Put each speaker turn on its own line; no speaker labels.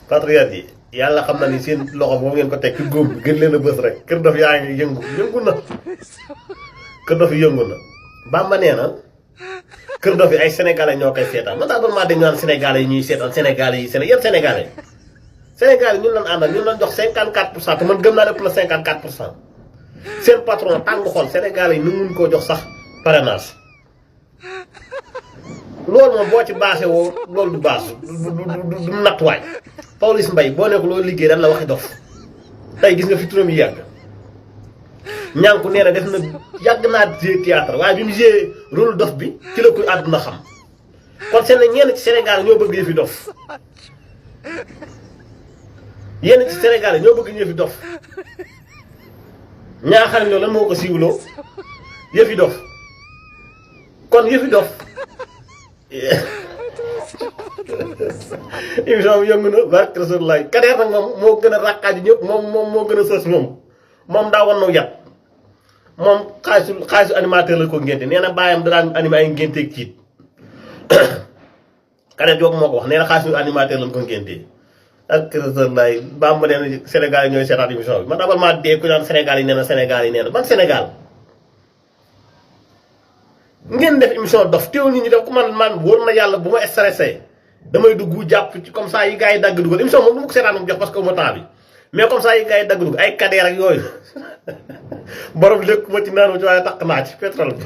patriote yi yàlla xam na ni seen loxo boo ngeen ko teg ci góom bi gën leen a bës rek kër dof yaa ngi yëngu na kër dof yi yëngu na Bamba nee na kër dof yi ay sénégalais ñoo koy seetaan man daal man maa dégg ñu naan sénégalais yi ñuy seetaan sénégalais yi yéen sénégalais sénégalais ñun lañ àndal ñun lañ jox 54% te man gëm naa ne pour le 54% seen patron tàng xol sénégalais yi nu mun koo jox sax parrainage loolu moom boo ci baase woo loolu du baas du nattuwaay Pawlish Mbaye boo nekk loolu liggéey dañ la waxi dof tey gis nga fi turam yi yàgg ñànku nee na def na yàgg naa jouer théâtre waaye bi mu jouer rôle dof bi ci la koy àdduna xam kon seen ñenn ci Sénégal ñoo bëgg yëfi dof yenn ci Sénégal ñoo bëgg yëfi dof ñaaxal ñoo lan moo ko siiwloo yëfi dof kon yëfi dof émission bi yëngu na barke Rasulullah Kader nag moom moo gën a ràqaaju ñëpp moom moo gën a sës moom daa wan nu yat moom xaalisu animateur la ko ngénte nee na bàyyam da daan animé ay ngénteeg ciit Kader Diop moo ko wax nee na xaalisu animateur lañ ko ngéntee ak Rasulullah Bamba nee na Sénégal yi ñooy seetaat émission bi man abal maa dee ku naan Sénégal yi nee na Sénégal yi nee na ban Sénégal ngeen def émission dof teewul nit ñi def ko man wóor na yàlla bu ma stressé damay dugg jàpp ci comme ça yi gars yi dagg dugal émission moom du ma ko seetaan moom jox parce que ma temps bi mais comme ça yi gars yi dagg dugal ay Kader ak yooyu borom lépp ma ci naanu ci waaye taq naa ci pétrole bi